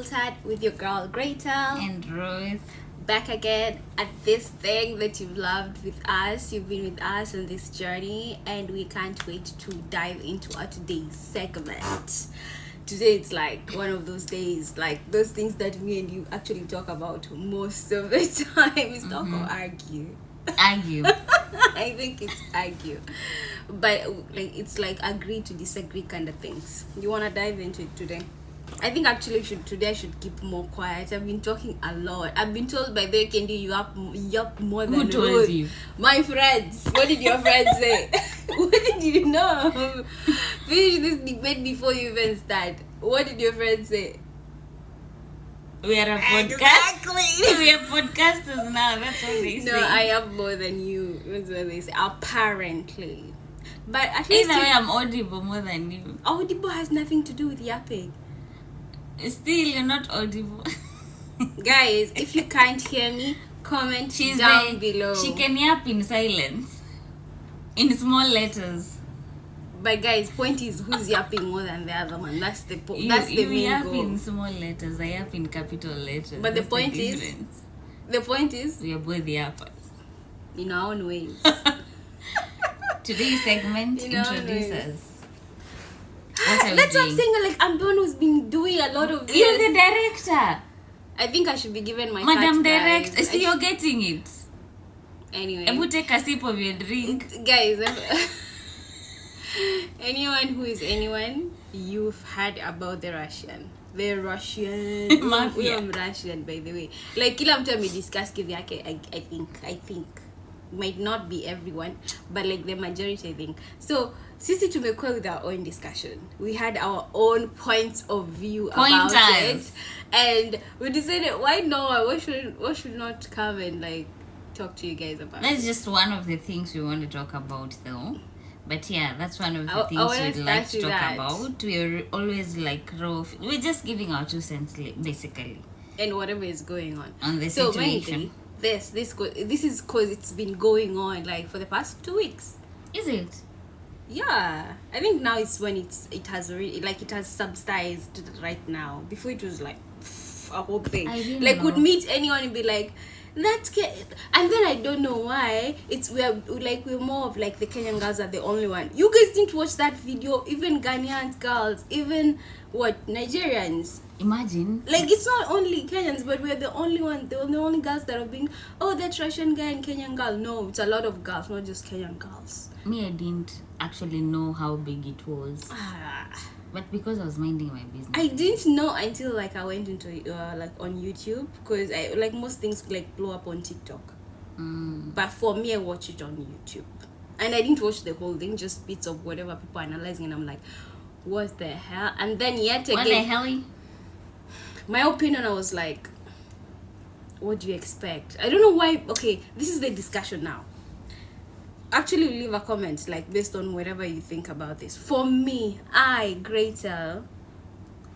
Unfiltered with your girl Gretel and Ruth. Back again at this thing that you've loved with us. You've been with us on this journey, and we can't wait to dive into our today's segment. Today it's like one of those days, like those things that me and you actually talk about most of the time. It's talk or argue. I think it's argue, but like it's like agree to disagree kind of things. You want to dive into it today? I think actually I should keep more quiet. I've been talking a lot. I've been told by the Candy you up more than Who told you? My friends. What did your friends say? What did you know? Finish this debate before you even start. What did your friends say? We are a podcast. Exactly. We are podcasters now. That's what they say. No, I have more than you. That's what they say. Apparently. But at least either way, I'm audible more than you. Audible has nothing to do with yapping. Still, you're not audible. Guys, if you can't hear me, comment down below. She can yap in silence. In small letters. But guys, point is, who's yapping more than the other one? That's the that's the main yap goal. In small letters, I yap in capital letters. But that's the point is, we are both yappers. In our own ways. Today's segment introduces. That's what I'm saying. Like, I'm the one who's been doing a lot of this. You're the director. I think I should be given my Madam cut, Director. guys. See, you're getting it. Anyway. I would take a sip of your drink. Guys, anyone who is anyone, you've heard about the Russian mafia. I'm Russian, by the way. Like, kila mtu amediscuss kivyake. I think might not be everyone, but like the majority, I think. So sisi tumekuwa with our own discussion. We had our own points of view about it, and we decided why should not come and like talk to you guys about that's it. Just one of the things we want to talk about, though. But yeah, that's one of the things we'd like to talk about. We're always like we're just giving our 2 cents basically, and whatever is going on the so situation. Mainly, this is because it's been going on like for the past 2 weeks. Is it? Yeah, I think now it's when it has subsidized right now. Before it was like a whole thing. Like would meet anyone and be like, that's and then I don't know why we're more of like the Kenyan girls are the only one. You guys didn't watch that video. Even Ghanaian girls, even Nigerians. Imagine. Like it's not only Kenyans, but we're the only one. The only girls that are being that Russian guy and Kenyan girl. No, it's a lot of girls, not just Kenyan girls. Me, I didn't actually know how big it was. But because I was minding my business. I didn't know until like I went into like on YouTube, because I like most things like blow up on TikTok. But for me, I watch it on YouTube, and I didn't watch the whole thing, just bits of whatever people are analyzing, and I'm like, what the hell? And then yet again, what the hell? My opinion, I was like, what do you expect? I don't know why. Okay, this is the discussion now. Actually, leave a comment like based on whatever you think about this. For me, Gretel,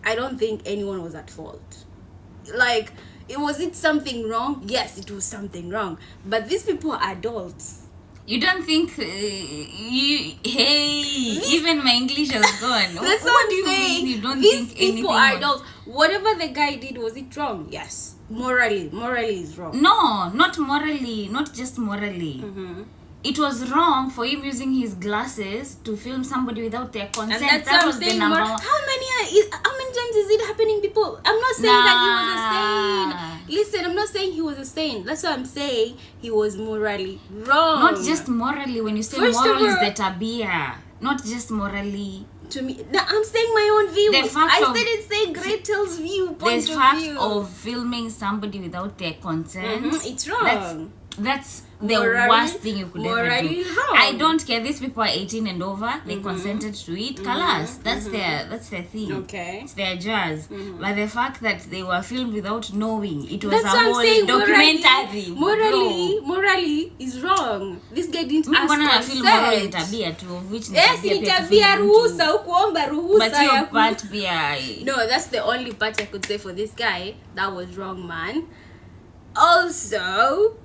I don't think anyone was at fault. Like, was it something wrong? Yes, it was something wrong. But these people are adults. You don't think even my English has gone. That's what I'm saying. You don't these think people are adults. Whatever the guy did, was it wrong? Yes. Morally is wrong. No, not morally. Not just morally. It was wrong for him using his glasses to film somebody without their consent. And that was the number one. How many times is it happening, people? I'm not saying that he was a saint. Listen, I'm not saying he was a saint. That's what I'm saying. He was morally wrong. Not just morally. When you say moral is the tabia. Not just morally. To me, I'm saying my own view. I didn't say Gretel's view. The fact of filming somebody without their consent. It's wrong. That's the worst thing you could ever do. Wrong. I don't care. These people are 18 and over. They consented to it. Kalas. That's their thing. Okay. It's their jazz. But the fact that they were filmed without knowing, it was that's a whole documentary. Morally is wrong. This guy didn't ask consent. But your part no, that's the only part I could say for this guy. That was wrong, man. Also,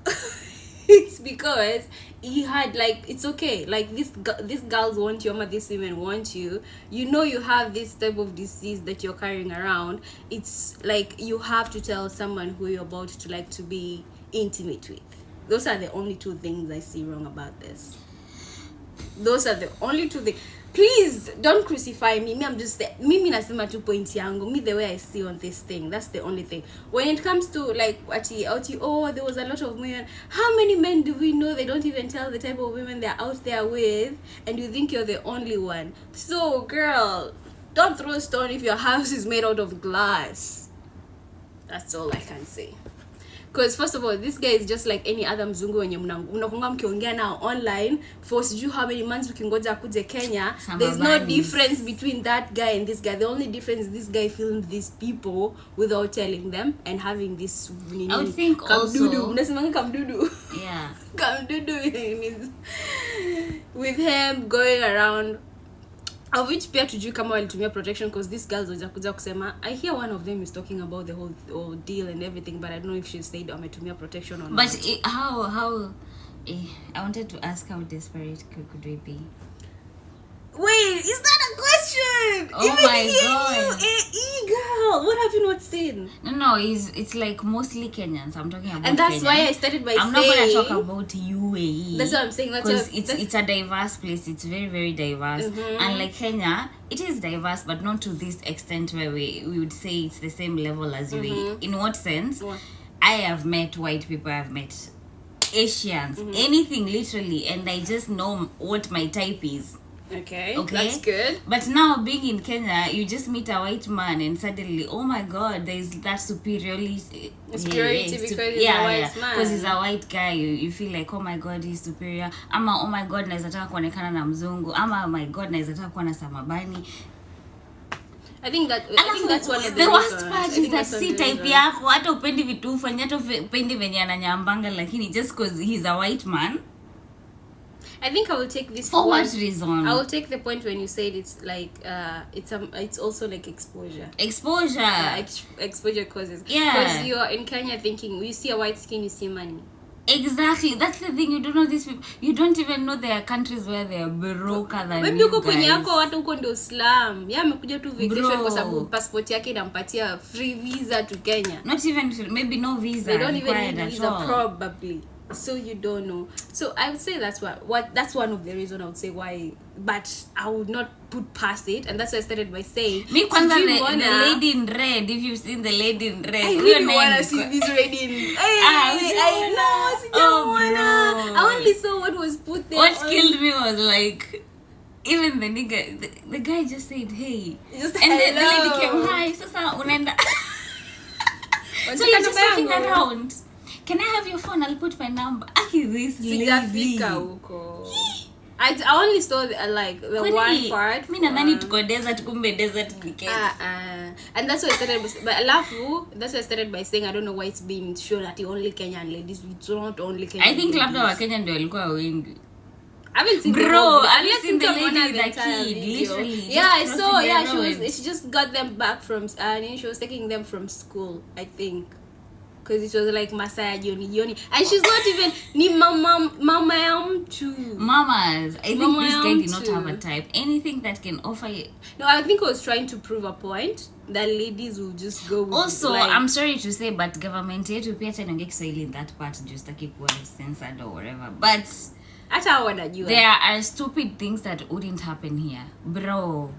it's because he had like, it's okay, like these girls want you, or these women want you, you know, you have this type of disease that you're carrying around. It's like you have to tell someone who you're about to like to be intimate with. Those are the only two things I see wrong about this. Those are the only two things. Please don't crucify me. I'm just mimi nasema tu point yangu, me the way I see on this thing. That's the only thing. When it comes to like oh, there was a lot of women. How many men do we know they don't even tell the type of women they're out there with, and you think you're the only one? So girl, don't throw a stone if your house is made out of glass. That's all I can say. Because first of all, this guy is just like any other mzungu wenye mnakunga mkiongea now online for sijui how many months ukingoja akuje Kenya. There's no difference between that guy and this guy. The only difference is this guy filmed these people without telling them and having this I would think also kamdudu. Yeah. Kamdudu with him going around, of which pia tujui kama walitumia protection, because these girls wajakuja kusema, I hear one of them is talking about the whole deal and everything, but I don't know if she said wametumia protection or not. But how I wanted to ask how desperate could we be? Wait, is that a question? Oh even my god. Girl, what have you not seen? No, it's like mostly Kenyans. I'm talking about, and that's Kenyans. why I started by I'm saying, not gonna talk about UAE. That's what I'm saying. Because it's a diverse place. It's very, very diverse. Mm-hmm. And like Kenya, it is diverse, but not to this extent where we would say it's the same level as UAE. Mm-hmm. In what sense? What? I have met white people. I've met Asians. Mm-hmm. Anything literally, and I just know what my type is. Okay, that's good. But now being in Kenya, you just meet a white man and suddenly, oh my god, there is that superiority because he's a white man. Because he's a white guy, you feel like, oh my god, he's superior. Ama, oh my god, naweza taka kuonekana na mzungu. Ama, oh my god, naweza taka kuwa na samabani. I think that's one of the worst part is that si type yako, hata upendi vitu ufanya, hata upendi venye ananyambanga, lakini just because he's a white man. I think I will take this for point. What reason? I will take the point when you said it's like it's also like exposure. Exposure causes. Yeah. Because you're in Kenya thinking, you see a white skin, you see money. Exactly. That's the thing. You don't know these people. You don't even know there are countries where they are broker than maybe you guys. Maybe uko kwenye yako watu huko ndio slum. Yeah, amekuja tu vacation kwa sababu passport yake inampatia free visa to Kenya. Not even, maybe no visa. They don't even need visa all. Probably. So you don't know. So I would say that's what that's one of the reasons I would say why, but I would not put past it, and that's why I started by saying me kwanza the lady in red. If you've seen the lady in red, I really wanna see this lady in I know. I only saw what was put there. What killed me was like, even the nigga, the guy just said hey, just and then the lady came hi. Sasa unaenda. So you're just walking around. Can I have your phone? I'll put my number. This lady. I only saw like the one part. Mimi nadhani tuko desert, kumbe desert ni Kenya. And that's why I started but alafu, that's why I started by saying I don't know why it's being shown that only Kenyan ladies. It's not only Kenyan. I think labda wa Kenya ndio walikuwa wengi. I haven't seen the lady with the kid, literally. Yeah, I saw. Yeah, she just got them back from she was taking them from school, I think. Because it was like Masaya Joni, and she's not even ni mama ya mtu. Mamas, I think this guy did not have a type. Anything that can offer you. No, I think I was trying to prove a point that ladies will just go with also like, I'm sorry to say, but government yetu pia tena nge Kiswahili in that part just to keep one censored or whatever. But there are stupid things that wouldn't happen here, bro.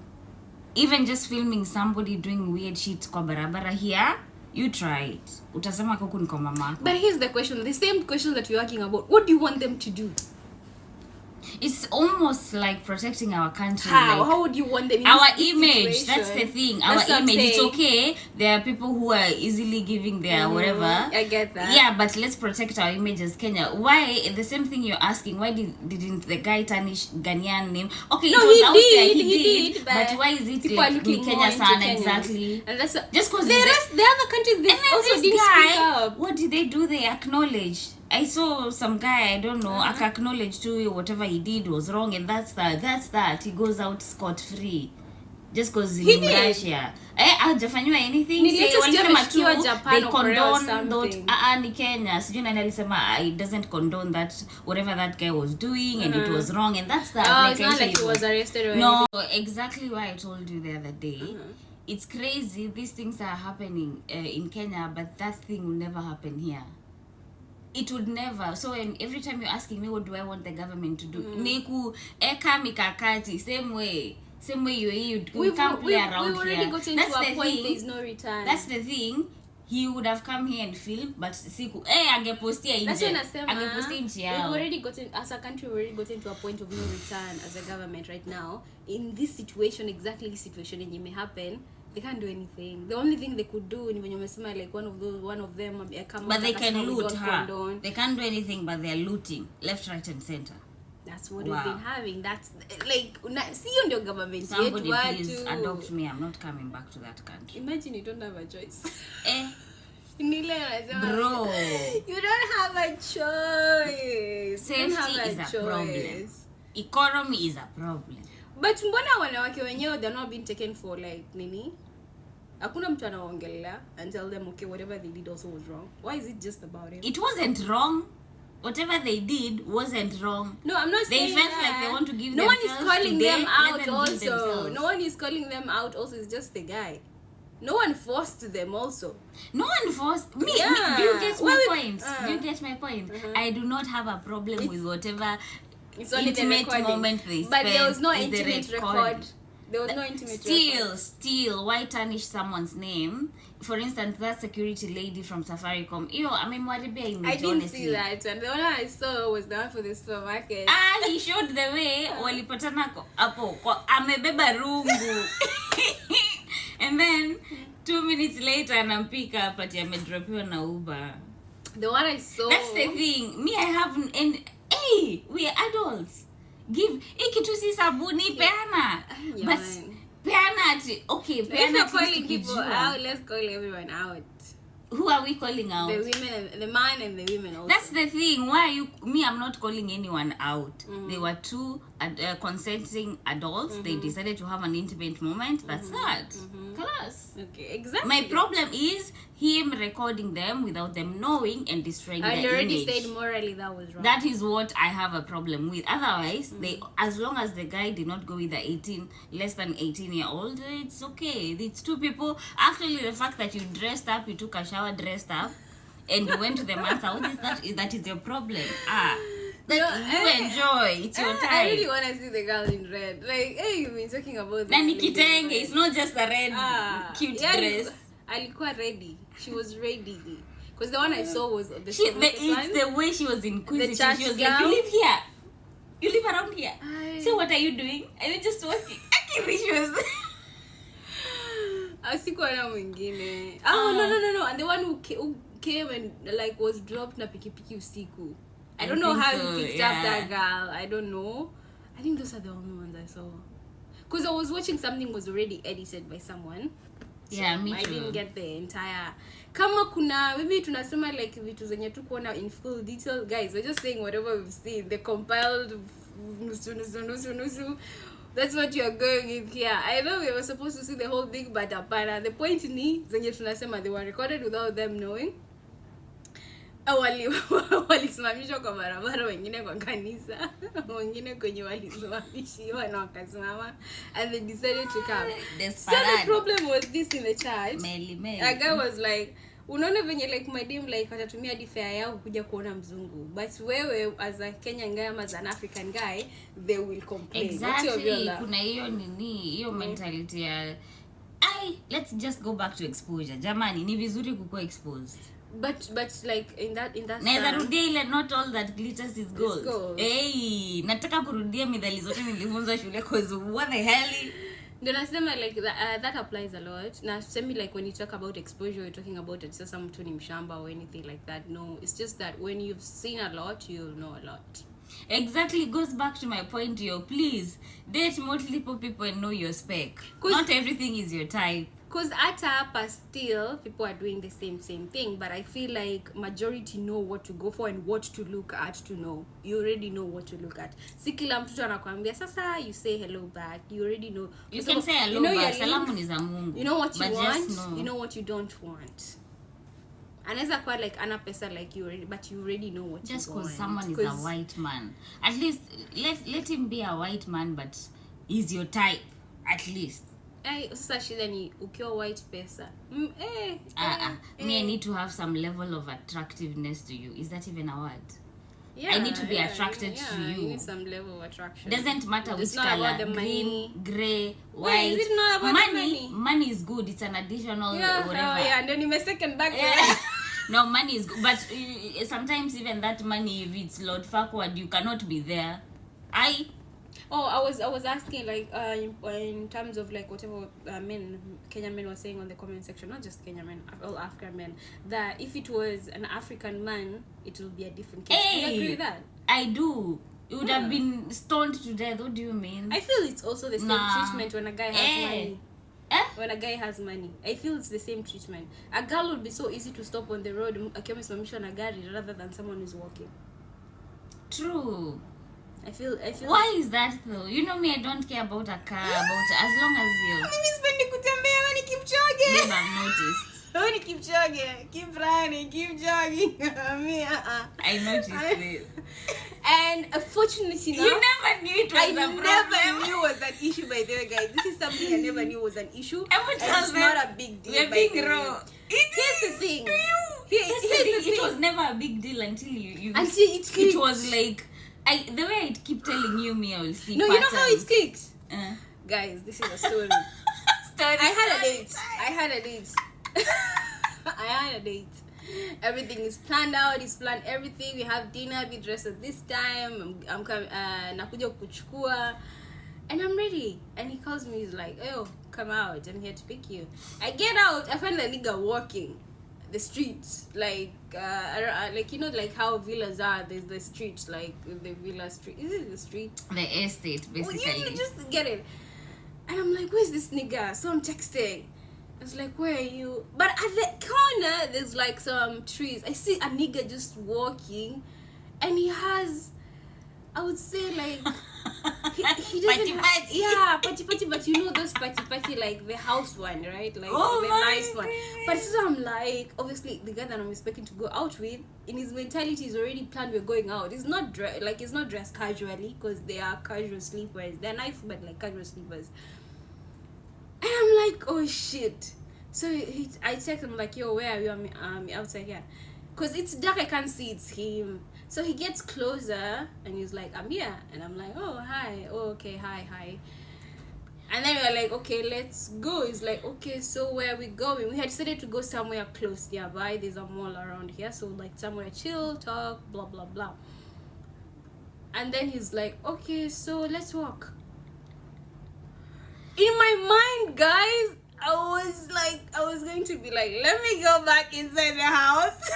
Even just filming somebody doing weird shit kwa barabara here. You try it. Utasema kuku niko mama. But here's the question. The same question that we're talking about. What do you want them to do? It's almost like protecting our country. How? Like, how would you want them in our this image situation? That's the thing. Our image. It's okay. There are people who are easily giving their whatever. I get that. Yeah, but let's protect our image as Kenya. Why? The same thing you're asking. Why didn't the guy tarnish Ghanaian name? Okay, no, it was he out did, there. He did. But why is it like in Kenya sana exactly? And that's just because the other countries they also didn't speak up. What did they do? They acknowledged. I saw some guy, I don't know, acknowledge to whatever he did was wrong, and that's that. He goes out scot-free. just because in Russia hajafanywa anything. Say walisema tu they condone ni Kenya sijui nani alisema it doesn't condone that whatever that guy was doing and it was wrong, and that's that. It's not like he was arrested or no anything. Exactly why I told you the other day. It's crazy these things are happening in Kenya, but that thing will never happen here. It would never. So every time you're asking me what do I want the government to do, niku eka mikakati same way you can't play around here. We already got into a point there's no return. That's the thing. He would have come here and film, but siku angepostia nje. Angepostia nje yao. We've already gotten, as a country, we already gotten to a point of no return as a government right now. In this situation, exactly this situation and it may happen, they can't do anything. The only thing they could do when you mesema like one of them come, but they can loot her. They can't do anything, but they're looting left, right and center. That's what we've been having. That's like see on your government. Somebody please adopt me. I'm not coming back to that country. Imagine you don't have a choice. Bro, you don't have a choice. Safety is a problem. Economy is a problem. But mbona wanawake wenyewe they're not being taken for like nini? Hakuna mtu anaongelea and tell them okay whatever they did also was wrong. Why is it just about it? It wasn't wrong. Whatever they did wasn't wrong. No, I'm not saying they felt that. Like they want to give no themselves. No one is calling them out also. No one is calling them out also. It's just the guy. No one forced them also. No one forced me. Yeah. Do you get my point? Do you get my point? I do not have a problem with whatever intimate moment they spent. But there was no intimate record. There was no intimate record. Still, why tarnish someone's name? For instance, that security lady from Safaricom. I didn't see that. And the one I saw was the one for the supermarket. He showed the way. Walipatana hapo amebeba rungu. And then 2 minutes later anampika up ati amedropiwa na Uber. The one I saw. That's the thing. Me, I haven't. And hey, we are adults. Give ikitu si sabuni peana. But peana ati okay. Peana. If you're calling people out, let's call everyone out. Who are we calling out? The women, and the man, and the women also. That's the thing. Why are you? Me, I'm not calling anyone out. They were two consenting adults. They decided to have an intimate moment. That's that. Class. Okay, exactly. My problem is him recording them without them knowing and destroying their image. I already said morally that was wrong. That is what I have a problem with. Otherwise, they, as long as the guy did not go with the less than 18-year-old, it's okay. It's two people. Actually, the fact that you dressed up, you took a shower dressed up, and you went to the man's house, that is your problem. You enjoy. It's your time. I really want to see the girl in red. Like, hey, you've been talking about that. Nani kitenge. It's not just a red cute dress. Alikuwa ready. She was ready. Because the one I saw was the it's the way she was inquisitive. She was like, you live here. You live around here. So what are you doing? Are you just walking? She was... Asikuwa na mwingine. No. And the one who came and like was dropped na pikipiki usiku. I don't know how you picked up that girl. I don't know. I think those are the only ones I saw. Because I was watching something was already edited by someone. So me too. I didn't get the entire. Kama kuna, maybe tunasema like vitu zenye tu kuona in full detail. Guys, we're just saying whatever we've seen. The compiled nusu. That's what you are going with here. I know we were supposed to see the whole thing, but apana. The point ni, zenye tunasema they were recorded without them knowing. Walisimamishwa kwa barabara, wengine kwa kanisa, wengine kwenye walisimamishiwa na wakasimama, and they decided to come. So the problem was this in the church. A guy was like, unaona venye like my dim like watatumia hadi fare yao kuja kuona mzungu, but wewe as a Kenyan guy ama as an African guy they will complain. Exactly. Kuna hiyo nini, hiyo mentality ya let's just go back to exposure. Jamani, ni vizuri kukuwa exposed. But like in that naweza rudia ile not all that glitters is gold. Hey, nataka kurudia midhali zote nilifunzwa shule cause what the hell. Ndio nasema like that applies a lot. Na semi like when you talk about exposure you're talking about it sasa mtu ni mshamba or anything like that. No, it's just that when you've seen a lot you'll know a lot. Exactly, goes back to my point, yo. Please date multiple people and know your spec. Not everything is your type. Because at upper still people are doing the same thing, but I feel like majority know what to go for and what to look at to know. You already know what to look at. Si kila mtu anakuambia sasa you say hello back. You already know. You can say hello back. Salamu ni za Mungu. You know what you want. You know what you don't want. Anaweza kuwa like ana pesa like you already, but you already know what just you want. Just because someone is a white man, at least let him be a white man, but he's your type at least. Sasa shida ni ukiwa white pesa. Me, I need to have some level of attractiveness to you. Is that even a word? Yeah, I need to be attracted to you. You need some level of attraction. Doesn't matter it's which color, green, grey, white. Wait, is it not about money? Money is good. It's an additional whatever. And then you second back. No, money is good, but sometimes even that money, if it's Lord Farquhar, you cannot be there. I was asking like in terms of like whatever Kenyan men were saying on the comment section, not just Kenyan men, all African men, that if it was an African man, it will be a different case. Do you agree with that? I do. You would have been stoned to death. What do you mean? I feel it's also the same treatment when a guy has money. When a guy has money, I feel it's the same treatment. A girl would be so easy to stop on the road akiwa amesimamishwa na gari rather than someone who's walking. True. I feel. Why is that though? You know me, I don't care about a car, as long as you. Mimi sipendi kutembea, mimi Kipchoge. Never have noticed. Mimi Kipchoge, keep running, keep jogging. I noticed this. And unfortunately, you never knew it was a problem. I never knew it was an issue, by the way, guys. This is something I never knew was an issue. It's not a big deal. We're being raw. Here's the thing. To you. Here's the thing. It was never a big deal until you. Until it was like. The way I keep telling you, me, I will see. No, patterns. You know how it clicked? Guys, this is a story. I had a date. Everything is planned out. It's planned everything. We have dinner. We dress at this time. I'm coming. Nakuja kuchukua, and I'm ready. And he calls me. He's like, "Oh, come out. I'm here to pick you." I get out. I find the nigga walking the streets, like you know, like how villas are. There's the streets, like the villa street. Is it the street? The estate, basically. Well, you just get it. And I'm like, where's this nigga? So I'm texting. I was like, where are you? But at the corner, there's like some trees. I see a nigga just walking, and he has, I would say, like, he doesn't party, but you know those party like the house one, right? Like the nice one. But so I'm like, obviously the guy that I'm expecting to go out with, in his mentality is already planned we're going out. It's not it's not dressed casually, because they are casual sleepers. They're nice but like casual sleepers. And I'm like, oh shit. So I text him like, yo, where are you? I'm outside here. Because it's dark, I can't see it's him. So he gets closer and he's like, I'm here. And I'm like, oh, hi. Oh, okay, hi. And then we're like, okay, let's go. He's like, okay, so where are we going? We had decided to go somewhere close nearby. There's a mall around here. So like somewhere chill, talk, blah, blah, blah. And then he's like, okay, so let's walk. In my mind, guys, I was going to be like, let me go back inside the house.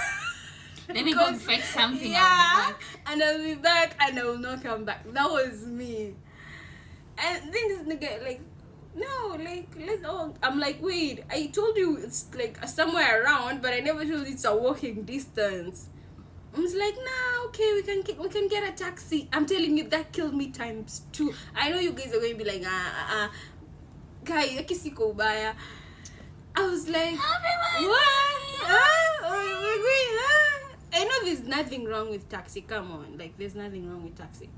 Let me go fetch something. Yeah, and I'll be back and I will not come back. That was me. And then this nigga like, no, like, let's all. I'm like, wait, I told you it's like somewhere around, but I never told you it's a walking distance. I was like, nah, okay, we can get a taxi. I'm telling you, that killed me ×2. I know you guys are going to be like, guy, yakisiko ubaya. I was like, what? We're going, I know there's nothing wrong with taxi. Come on, like there's nothing wrong with taxi.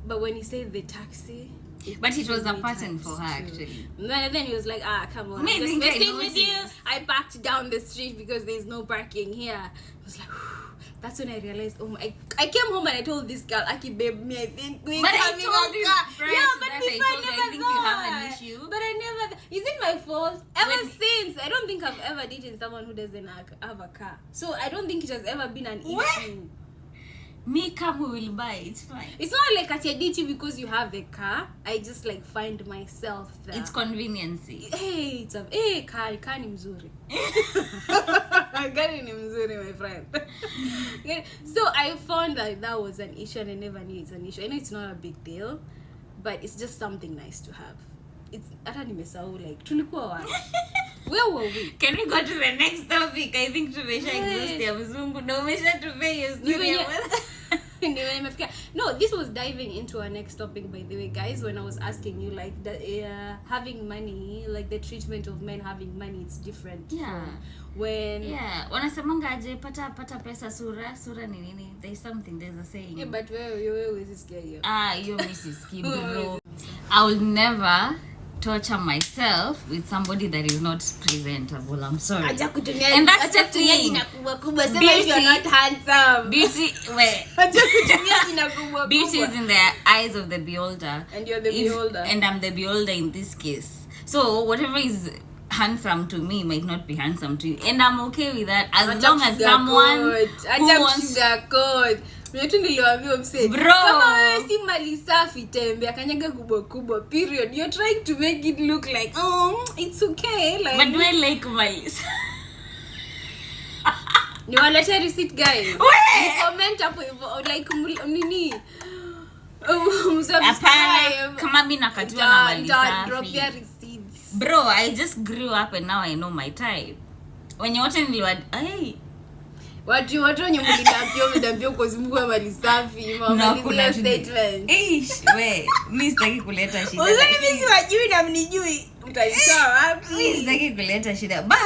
But when he said the taxi, but it was a pattern for her actually. Then he was like, come on, I'm just messing with you. I parked down the street because there's no parking here. I was like, whew. That's when I realized, I came home and I told this girl, Aki, babe, me, I think we're having a car. Yeah, but before I never think you have an issue. But I never, is it my fault? Since, I don't think I've ever dated someone who doesn't have a car. So I don't think it has ever been an issue. Me come, who will buy, it's fine. It's not like I date you because you have a car. I just like find myself there. It's conveniency. Hey, car ni mzuri. Gari ni mzuri, my friend. So I found that was an issue, and I never knew it's an issue. I know it's not a big deal, but it's just something nice to have. It's hata nimesahau like tulikuwa wapi. Where were we? Can we go to the next topic? I think tumesha exhaust ya mzungu. No, umesha tupe hiyo story. No, this was diving into our next topic, by the way, guys. When I was asking you like having money, like the treatment of men having money, it's different. Yeah. Wanasemanga aje pata pesa sura ni nini? There's a saying. Yeah, but where is this girl? You Mrs. Kibro. I will never torture myself with somebody that is not presentable. I'm sorry. And that's the thing. Beauty, you're not handsome. Beauty is in the eyes of the beholder. And you're the beholder. And I'm the beholder in this case. So whatever is handsome to me might not be handsome to you. And I'm okay with that as long as someone who wants Mwetu niliwaambia mse kama wewe si mali safi tembe akanyaga kubwa period. You're trying to make it look like it's okay like. But do I like mali? Ni waleta receipt guys. Comment hapo like nini? Subscribe. Kama mimi nakatiwa na mali safi. Drop your receipts. Bro, I just grew up and now I know my type. Wenye wote niliwa watu wenye mlidambio kwa Mungu mali safi mama statement. Mimi sitaki kuleta shida. Mimi siwajui na mnijui. Mtaitoa wapi? Mimi sitaki kuleta shida. But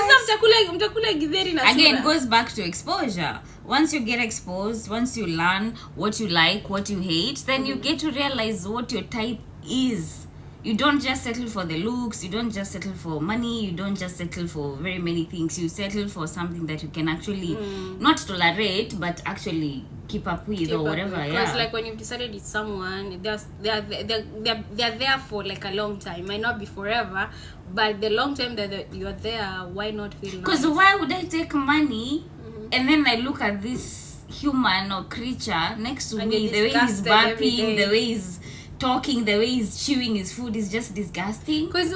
mtakula githeri na sura. Again, it goes back to exposure. Once you get exposed, once you learn what you like, what you hate, then you get to realize what your type is. You don't just settle for the looks, you don't just settle for money, you don't just settle for very many things. You settle for something that you can actually not tolerate, but actually keep up with or whatever. Because like when you've decided it's someone, they're there for like a long time. Might not be forever, but the long time that you're there, why not feel nice? Because why would I take money and then I look at this human or creature next to me, the way he's burping, the way he's talking, the way he's chewing his food is just disgusting. Because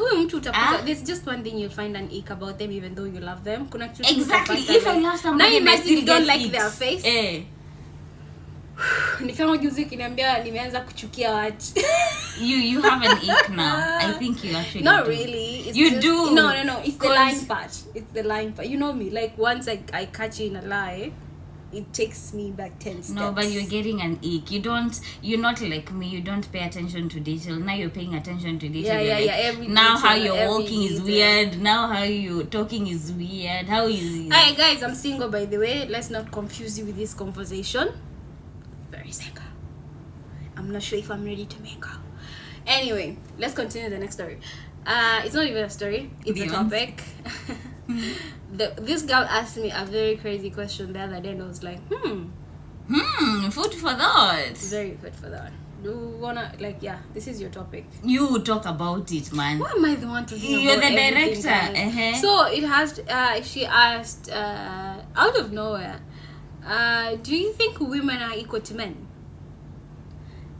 there's just one thing you'll find an ick about them even though you love them. Exactly. If I love somebody, now imagine you don't like icks. their face. Ni kama juzi kiniambia nimeanza kuchukia watu. You have an ick now. I think you actually not do. Really. It's you just, do. No. It's the lying part. It's the lying part. You know me. Like once I catch you in a lie, it takes me back 10 steps. No, but you're getting an ick. You're not like me. You don't pay attention to detail. Now you're paying attention to detail. Yeah. Now how you're walking is weird. Now how you're talking is weird. How is... Hi guys, I'm single by the way. Let's not confuse you with this conversation. Very single. I'm not sure if I'm ready to mingle. Anyway, let's continue the next story. It's not even a story. It's a topic. This girl asked me a very crazy question the other day, and I was like, food for thought. Very good for that. Do you wanna this is your topic. You talk about it, man. Why am I the one talking You're about the director. So it has. She asked out of nowhere, do you think women are equal to men?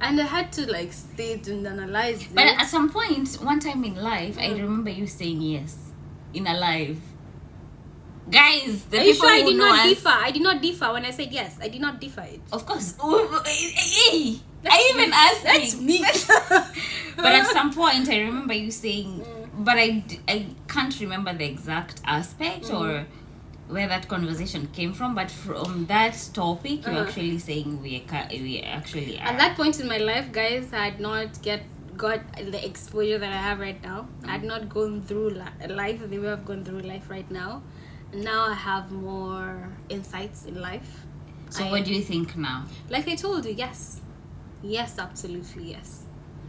And I had to sit and analyze it. But at some point, one time in life, I remember you saying yes in a live. Guys, the people I who did know not us, differ. I did not differ when I said yes. I did not differ it. Of course. I even asked. That's me. But at some point, I remember you saying, but I can't remember the exact aspect or where that conversation came from. But from that topic, you're actually saying we actually are. At that point in my life, guys, I had not got the exposure that I have right now. I had not gone through life the way I've gone through life right now. Now I have more insights in life. So what do you think now? Like I told you, yes, absolutely yes.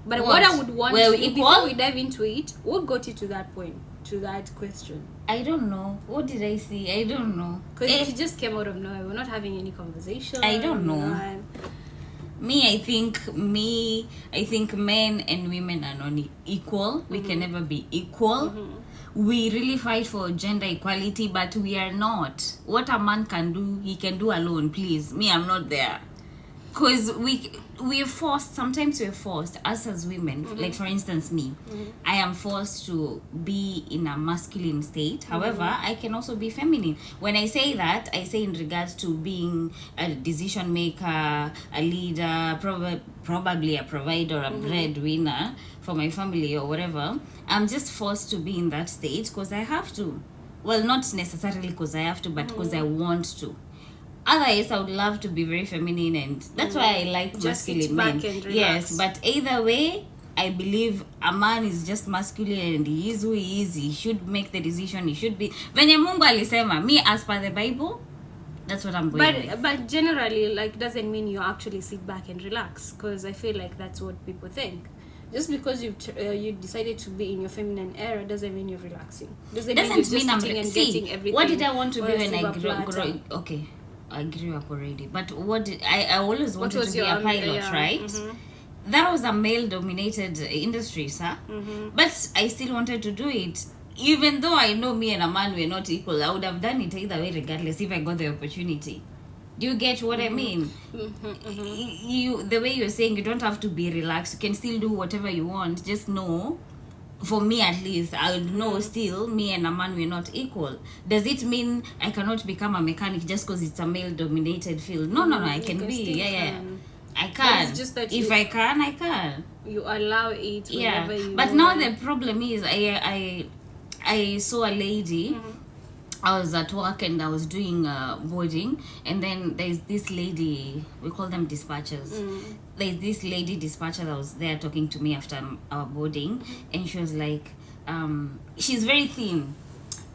But what I would want before we dive into it, what got you to that point, to that question? I don't know. What did I see? I don't know. Because it just came out of nowhere. We're not having any conversation. I don't know. I think men and women are not equal. We can never be equal. We really fight for gender equality, but we are not. What a man can do, he can do alone, please. Me, I'm not there. because we're forced, sometimes we're forced, us as women, like for instance me, I am forced to be in a masculine state. However, I can also be feminine. When I say that, I say in regards to being a decision maker, a leader, probably a provider, a breadwinner for my family or whatever. I'm just forced to be in that state because I have to. Well, not necessarily because I have to, but because I want to. Otherwise, I would love to be very feminine, and that's why I like just masculine men. Yes, but either way, I believe a man is just masculine and he is who he is. He should make the decision. He should be. Venye Mungu alisema, me as per the Bible, that's what I'm going with. But generally, like, doesn't mean you actually sit back and relax, because I feel like that's what people think. Just because you decided to be in your feminine era doesn't mean you're relaxing. Doesn't mean you're just sitting and getting everything. What did I want to be when I grew? Okay, I grew up already. But I always wanted to be a pilot, right? That was a male-dominated industry, sir. But I still wanted to do it. Even though I know me and a man were not equal, I would have done it either way regardless if I got the opportunity. Do you get what I mean? You, the way you're saying, you don't have to be relaxed. You can still do whatever you want. Just know, for me at least, I would know still, me and a man, we're not equal. Does it mean I cannot become a mechanic just because it's a male-dominated field? No, I can be. I can. It's just that if I can, I can. You allow it whenever you But want. now the problem is, I saw a lady. I was at work and I was doing boarding, and then there's this lady, we call them dispatchers. There's this lady dispatcher that was there talking to me after our boarding, and she was like, she's very thin.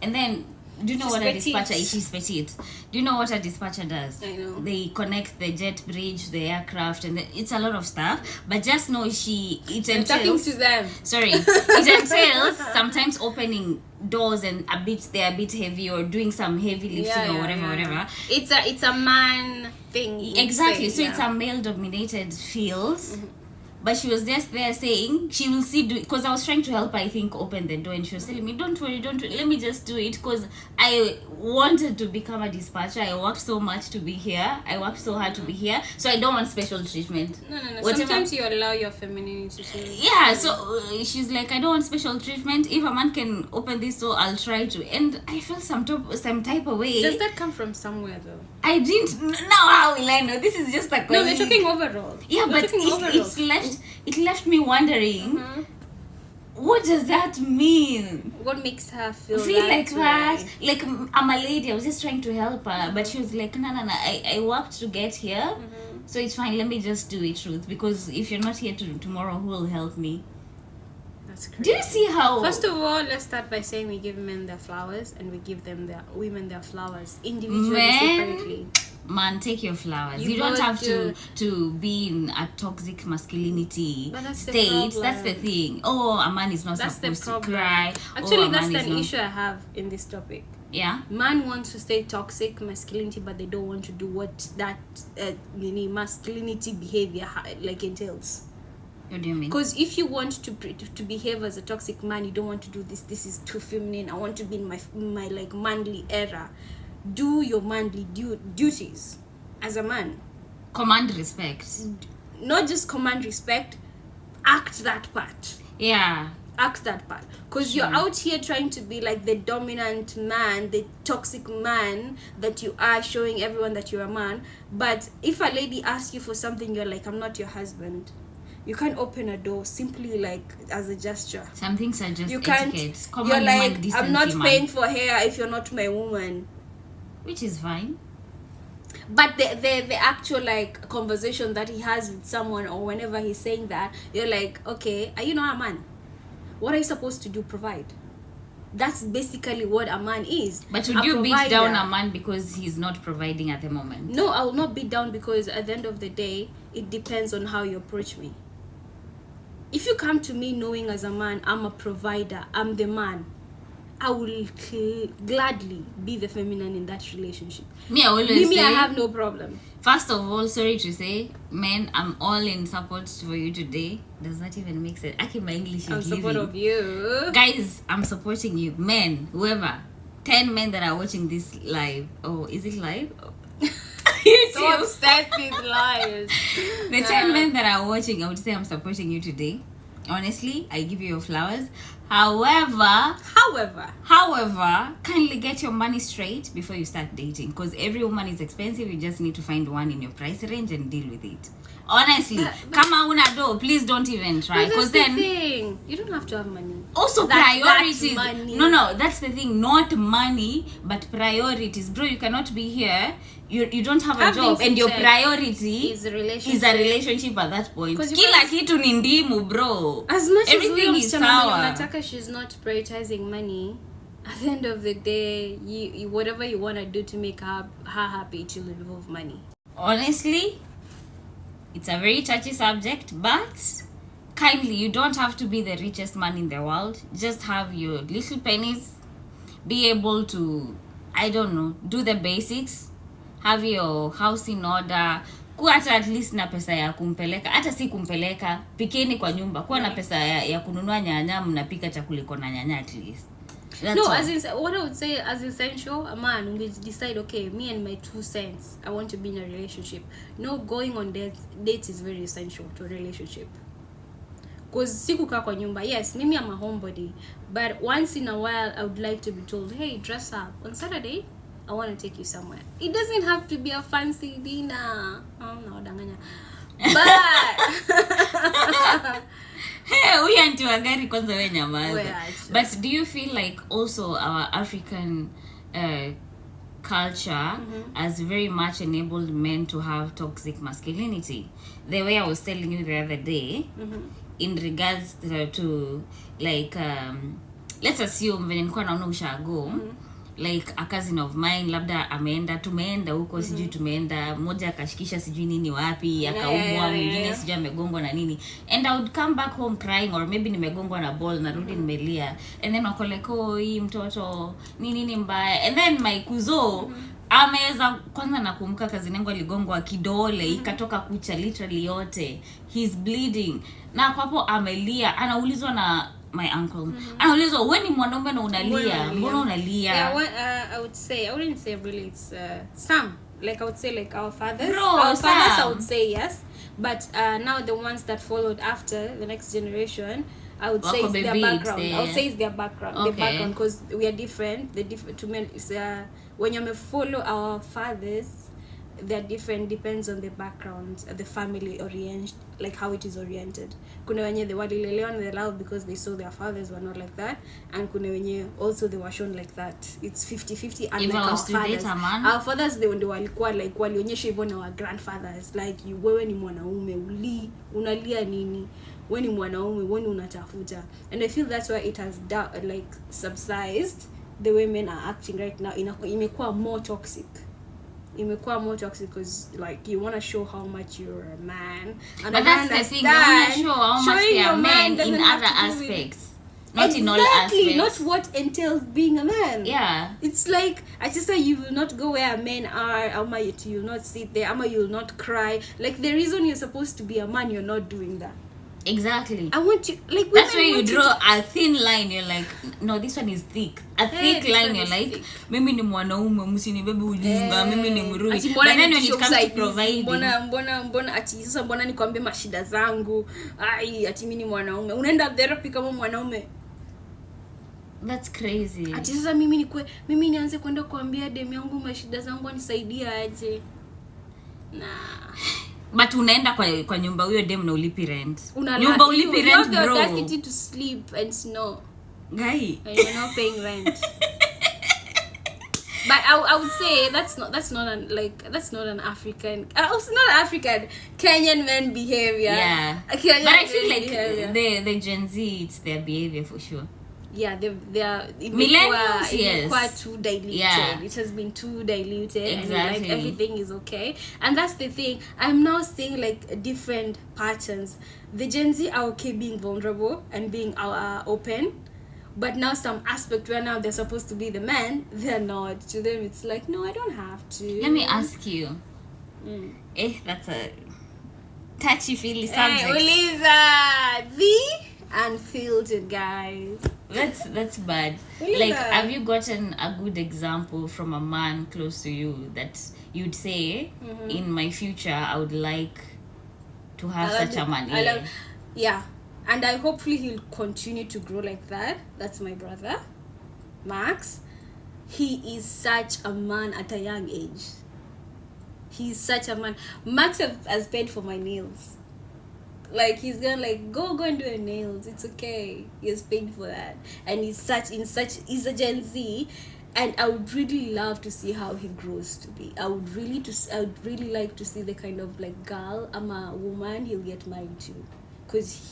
And then, do you know what a dispatcher is? She's petite. Do you know what a dispatcher does? I know. They connect the jet bridge, the aircraft, and it's a lot of stuff. But just know it entails... talking to them. Sorry. It entails sometimes opening doors and they're a bit heavy, or doing some heavy lifting or whatever. It's a man thing. Exactly. So it's a male-dominated field. But she was just there saying she will see, because I was trying to help her, I think, open the door, and she was telling me, don't worry, let me just do it, because I wanted to become a dispatcher. I worked so much to be here. I worked so hard to be here, so I don't want special treatment. No. Sometimes you allow your femininity to... Yeah, so she's like, I don't want special treatment. If a man can open this door, I'll try to. And I felt some type of way. Does that come from somewhere, though? I didn't. Now how will I know? This is just a... No, we're talking overall. Yeah, but it left me wondering, what does that mean? What makes her feel like that? Like, I'm a lady, I was just trying to help her, but she was like, no, I worked to get here, so it's fine, let me just do it, Ruth, because if you're not here tomorrow, who will help me? That's crazy. Do you see how... First of all, let's start by saying we give men their flowers, and we give women their flowers individually, separately. Man, take your flowers. You don't have to be in a toxic masculinity state. That's the thing. Oh, a man is not supposed to cry. Actually, that's an issue I have in this topic. Yeah. Man wants to stay toxic masculinity, but they don't want to do what that masculinity behavior like entails. What do you mean? Because if you want to behave as a toxic man, you don't want to do this. This is too feminine. I want to be in my like manly era. Do your manly duties as a man. Command respect. Not just command respect. Act that part. Yeah. Act that part. Because you're out here trying to be like the dominant man, the toxic man that you are, showing everyone that you're a man. But if a lady asks you for something, you're like, I'm not your husband. You can't open a door simply like as a gesture. Some things are just etiquette. You're like, I'm not paying for hair if you're not my woman. Which is fine. But the actual like conversation that he has with someone, or whenever he's saying that, you're like, okay, are you not a man? What are you supposed to do? Provide. That's basically what a man is. But would you beat down a man because he's not providing at the moment? No, I will not beat down, because at the end of the day, it depends on how you approach me. If you come to me knowing as a man, I'm a provider, I'm the man, I will gladly be the feminine in that relationship. Me, I have no problem. First of all, sorry to say, men, I'm all in support for you today. Does that even make sense? Actually, my English is I'm support of you. Guys, I'm supporting you. Men, whoever. 10 men that are watching this live. Oh, is it live? So obsessed with liars. The 10 men that are watching, I would say I'm supporting you today. Honestly, I give you your flowers. However, kindly get your money straight before you start dating, because every woman is expensive. You just need to find one in your price range and deal with it. Honestly, come on, una do. Please don't even try, because then you don't have to have money. Also, priorities. No, that's the thing. Not money, but priorities, bro. You cannot be here. You don't have a job, and your priority is a relationship at that point. Kila kitu ni ndimu, bro. As much everything as is sour. Nataka, she's not prioritizing money. At the end of the day, you whatever you want to do to make her happy, it will involve money. Honestly, it's a very touchy subject, but kindly, you don't have to be the richest man in the world. Just have your little pennies, be able to, I don't know, do the basics, have your house in order, kuwa hata at least na pesa ya kumpeleka, hata si kumpeleka, pikeni kwa nyumba, kuwa na pesa ya kununua nyanya, mnapika chakula iko na nyanya at least. That's all. As in, what I would say as essential, a man will decide, okay, me and my 2 cents, I want to be in a relationship. Going on dates is very essential to a relationship. Because sikukaa kwa nyumba, yes, mimi I'm a homebody, but once in a while I would like to be told, hey, dress up on Saturday, I want to take you somewhere. It doesn't have to be a fancy dinner. Oh no, danganya. But do you feel like also our African culture has very much enabled men to have toxic masculinity? The way I was telling you the other day, in regards to like let's assume when nilikuwa naona ushago, like a cousin of mine labda tumeenda huko, sijui tumeenda, mmoja akashikisha sijui nini wapi, akaumwa, mwingine sijui amegongwa na nini, and I would come back home crying, or maybe nimegongwa na ball narudi nimelia, and then wako like, oh, hii mtoto nini mbaya, and then my kuzo ameweza kwanza nakumbuka cousin yangu aligongwa kidole, ikatoka kucha literally yote, he's bleeding, na kwa hapo amelia, anaulizwa na my uncle, anaulizwa, wewe ni mwanaume na unalia, mbona unalia? Yeah, I wouldn't say really, it's some, like I would say like our fathers. Fathers I would say yes, but now the ones that followed after, the next generation, I would say it's their background. I would say it's their background. Okay. Their background, because we are different. The different to men is when you follow our fathers, they're different, depends on the background, the family oriented, like how it is oriented. Kuna wenye they walilelewa and they love because they saw their fathers were not like that, and kuna wenye also they were shown like that. It's 50-50. And like our fathers they walikuwa like walionyesha hivyo na our grandfathers, like wewe ni mwanaume, unalia nini, wewe ni mwanaume, wewe unatafuta. And I feel that's why it has like subsided the way men are acting right now. Imekuwa more toxic because like you want to show how much you're a man, and but that's the thing, you want to show how much they are men in other aspects, not in all aspects, not what entails being a man. Yeah, it's like I just say you will not go where men are, you will not sit there, you will not cry. Like the reason you're supposed to be a man, you're not doing that. Exactly. I want you, like, that's where you draw a thin line. You're like, no, this one is thick. Thick line. You're like, mimi ni mwanaume, msinibebe ujinga, mimi ni mrui. But then when it comes to providing, mbona ati sasa mbona nikwambie mashida zangu, ati mimi ni mwanaume, unaenda therapy kama mwanaume. That's crazy. Ati sasa mimi nianze kwenda kuambia dem yangu mashida zangu anisaidia aje. Nah. But unaenda kwa nyumba huyo dem na ulipi rent. Nyumba ulipi rent, bro. You have the audacity to sleep and snow. Guy. And you're not paying rent. But I would say that's not an African. Also not African, Kenyan men behavior. Yeah. But I feel like the Gen Z, it's their behavior for sure. Yeah, they are millennials, yes, quite too diluted. Yeah. It has been too diluted. Exactly. And like everything is okay, and that's the thing. I'm now seeing like different patterns. The Gen Z are okay being vulnerable and being open, but now some aspect where now they're supposed to be the man, they're not. To them it's like, no, I don't have to. Let me ask you, that's a touchy feely subject. Hey, Uliza, the unfiltered guys. That's bad. Really Like, bad. have you gotten a good example from a man close to you that you'd say, in my future, I would like to have such a man? Yeah. And I hopefully he'll continue to grow like that. That's my brother, Max. He is such a man at a young age. He's such a man. Max has paid for my nails. Like, he's gonna like go and do your nails. It's okay. He has paid for that. And he's a Gen Z, and I would really love to see how he grows to be. I would really like to see the kind of like girl, a woman he'll get married to. Because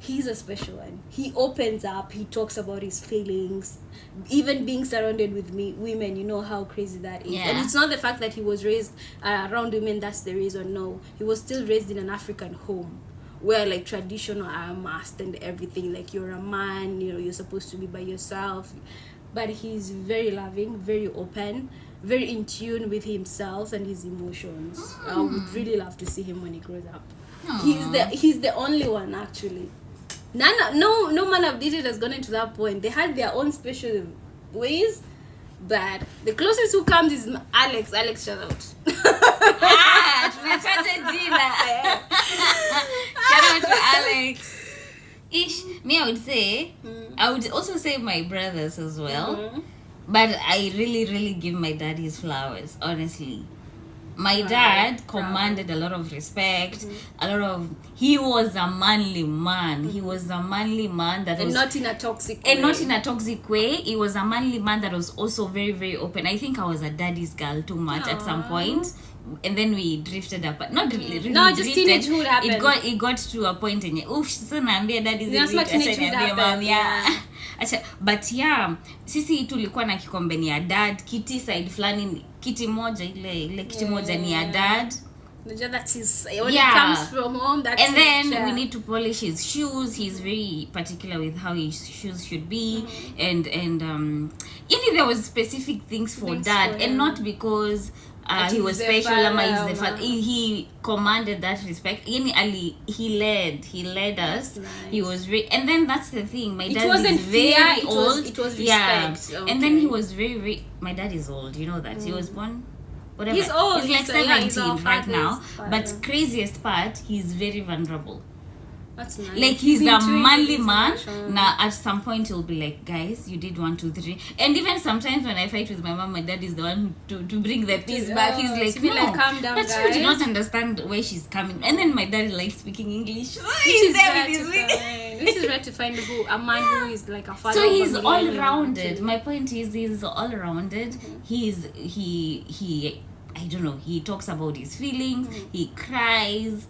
he's a special one. He opens up, he talks about his feelings, even being surrounded with women. You know how crazy that is. And it's not the fact that he was raised around women that's the reason. No, he was still raised in an African home where like traditional are a must and everything. Like, you're a man, you know, you're supposed to be by yourself. But he's very loving, very open, very in tune with himself and his emotions. I would really love to see him when he grows up. He's the only one, actually. No man I've dated has gone into that point. They had their own special ways, but the closest who comes is Alex. Alex, shout out. Shout out to Alex. Me, I would say, I would also say my brothers as well. But I really give my dad his flowers, honestly. My dad commanded a lot of respect, he was a manly man. He was a manly man that was not in a toxic way. And not in a toxic way. He was a manly man that was also very, very open. I think I was a daddy's girl too much at some point. And then we drifted up, but not really. No, just teenagehood happened. It got to a point in so naambia daddy's but yeah, sisi tulikuwa na kikombe ni ya dad, kiti side flani, kiti moja ile kiti moja ni ya dad. That is when it comes from home. That's and then we need to polish his shoes. He's very particular with how his shoes should be, and there was specific things for dad, and not because he was special. He commanded that respect. He led us. Nice. He was and then that's the thing. My dad is very old. It was respect. Okay. And then he was very. My dad is old. You know that he was born. Whatever. He's old. He's like 17 right now. Father. But craziest part, he's very vulnerable. That's nice. Like, he's a manly man. Now, at some point, he'll be like, guys, you did 1, 2, 3. And even sometimes when I fight with my mom, my dad is the one to bring the peace back. He's like, no, like, calm down, but guys. you do not understand where she's coming. And then my dad likes speaking English. This is rare to find a man who is like a father. So he's all rounded. My point is, he's all rounded. He I don't know, he talks about his feelings, he cries.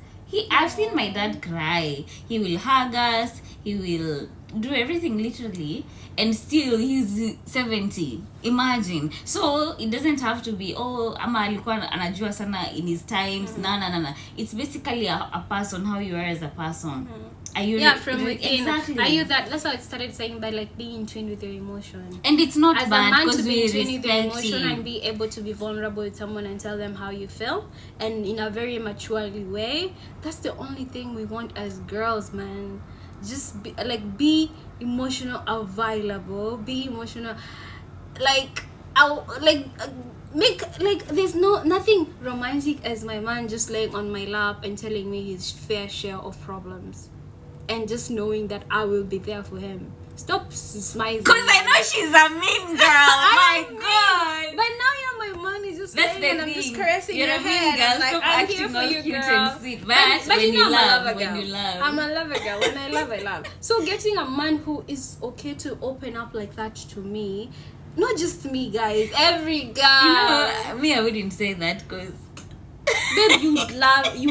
I've seen my dad cry. He will hug us, he will do everything literally, and still he's 70. Imagine. So it doesn't have to be ama alikuwa anajua sana in his times. No. It's basically a person, how you are as a person. Are you from within. Exactly. Are you that? That's how it started saying, by like being in tune with your emotion. And it's not as bad a man because to be in tune with your respect emotion him. and be able to be vulnerable with someone and tell them how you feel, and in a very mature way. That's the only thing we want as girls, man. Just be emotional, available. Be emotional, make there's nothing romantic as my man just laying on my lap and telling me his fair share of problems, and just knowing that I will be there for him. Stop smiling. Because I know she's a mean girl. My God. But now you're my man. Is just that's laying and I'm just caressing your head. Mean girl. I'm like, stop I'm acting here for all you, cute girl. and sweet. But when you know, you love, I'm a lover girl. When I love, I love. So getting a man who is okay to open up like that to me, not just me, guys, every girl. You know, me, I wouldn't say that because. Babe, you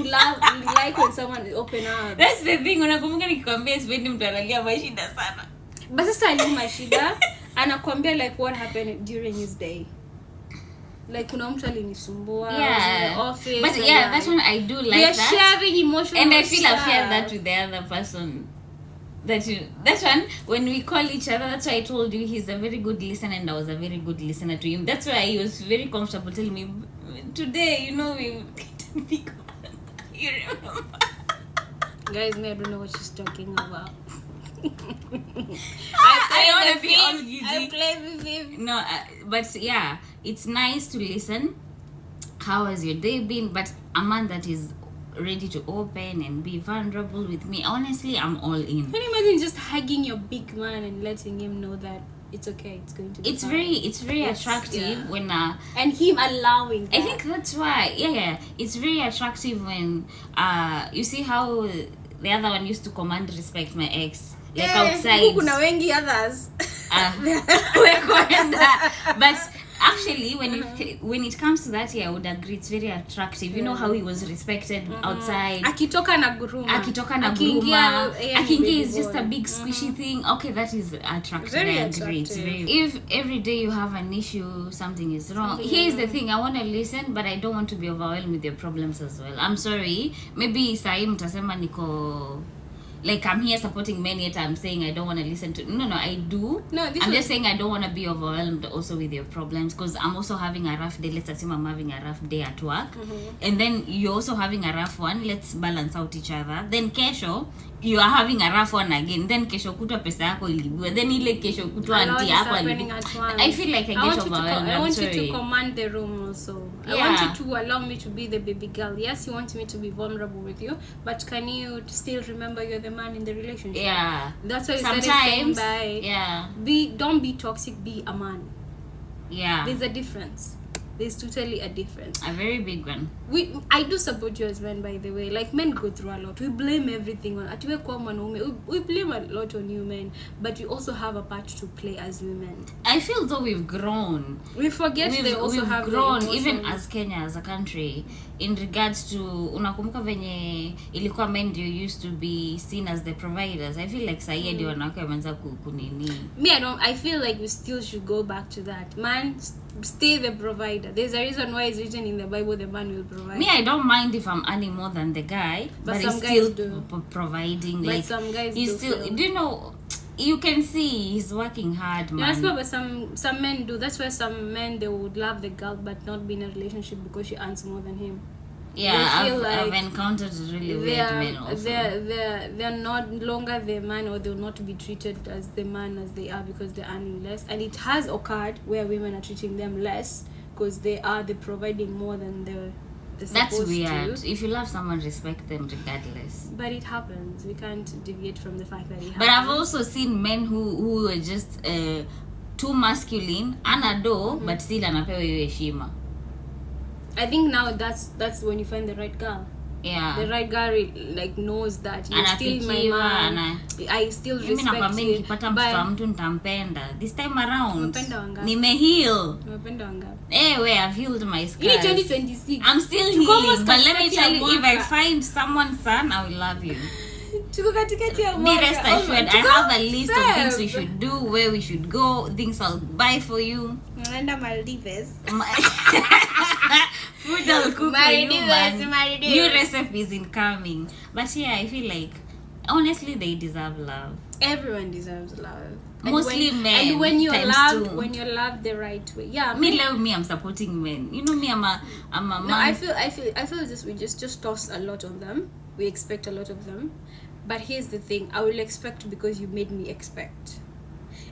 like when someone is open up. That's the thing. Unakumbuka nikikwambia sipendi mtu analia mashida sana. But sasa ali mashida anakwambia like what happened during his day. Like kuna mtu alinisumbua in the office. But yeah, that's when I do like we are that. Sharing emotional and I feel stuff. I share that with the other person. That's one when we call each other. That's why I told you he's a very good listener and I was a very good listener to him. That's why he was very comfortable telling me today, you know, we you remember. Guys, me, I don't know what she's talking about. I don't want to be all guilty. I play with him. No, but yeah, it's nice to listen. How has your day been? But a man that is ready to open and be vulnerable with me, honestly, I'm all in. Can you imagine just hugging your big man and letting him know that it's okay, it's going to be fine? It's very attractive when and him allowing that. I think that's why it's very attractive when you see how the other one used to command respect, my ex, like outside. Kuna wengi others. But actually, when it comes to that, I would agree it's very attractive. You know how he was respected outside. Akitoka na guruma. Akiingia is just a big squishy thing. Okay, that is attractive. Very I agree. It's very. If every day you have an issue, something is wrong. Here's the thing: I want to listen, but I don't want to be overwhelmed with your problems as well. I'm sorry. Maybe sahi mtasema niko. Like I'm here supporting men, yet I'm saying I don't want to listen to. No, I do. No, I'm just saying I don't want to be overwhelmed also with your problems, because I'm also having a rough day. Let's assume I'm having a rough day at work, and then you're also having a rough one. Let's balance out each other. Then kesho you are having a rough one again. Then kesho kutwa pesa yako ilibiwa. Then ile kesho kutwa auntie yako ilibiwa. I feel like I get overwhelmed. I want you to command the room also. I want you to allow me to be the baby girl. Yes, you want me to be vulnerable with you, but can you still remember you're the man in the relationship? Yeah. That's why you sometimes started saying don't be toxic, be a man. Yeah. There's a difference. There's totally a difference. A very big one. I do support you as men, by the way. Like, men go through a lot. We blame everything on. We blame a lot on you men, but we also have a part to play as women. I feel though we've grown. We forget they also have grown, even as Kenya as a country, in regards to unakumbuka venye ilikuwa men ndio used to be seen as the providers. I feel like sahi ndio wanawake wameanza kunini. Me, I feel like we still should go back to that. Man, stay the provider. There's a reason why it's written in the Bible the man will provide. Me, I don't mind if I'm earning more than the guy, but some he's guys still do. Providing. But like some guys he's still do you know, you can see he's working hard, man. Yeah, but some men do. That's why some men, they would love the girl but not be in a relationship because she earns more than him. Yeah, I've encountered really weird men also. They're not longer the man, or they'll not be treated as the man as they are because they're earning less. And it has occurred where women are treating them less because they are providing more than they're That's supposed weird. to. If you love someone, respect them regardless. But it happens. We can't deviate from the fact that it happens. But I've also seen men who are just too masculine, anado, but still anapewa hiyo heshima. I think now that's when you find the right girl. Yeah. The right guy like knows that you're still my man. I still respect you. Nikipata mtoto wa mtu nitampenda. This time around. Nimeheal. I've healed my scars. In 2026. I'm still healing. But let me tell you, if I find someone's son, I will love you. Be rest assured, I have a list of things we should do, where we should go, things I'll buy for you. Maldives. Food I'll cook for you, man. New recipes incoming. But yeah, I feel like honestly they deserve love. Everyone deserves love. Mostly men. And when you're loved the right way. Yeah. Me, I'm supporting men. You know me, I'm a man. No, I feel this, we just toss a lot of them. We expect a lot of them. But here's the thing, I will expect because you made me expect.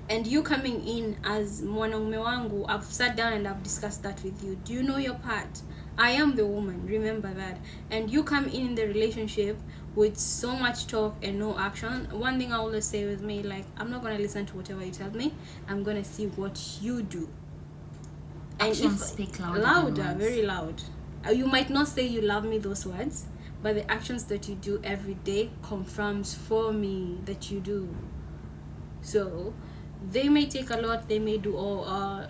And you coming in as mwanaume wangu, I've sat down and I've discussed that with you. Do you know your part? I am the woman, remember that. And you come in the relationship with so much talk and no action. One thing I always say with me, like, I'm not going to listen to whatever you tell me. I'm going to see what you do. And actions speak louder, very loud. You might not say you love me those words, but the actions that you do every day confirms for me that you do. So they may take a lot, they may do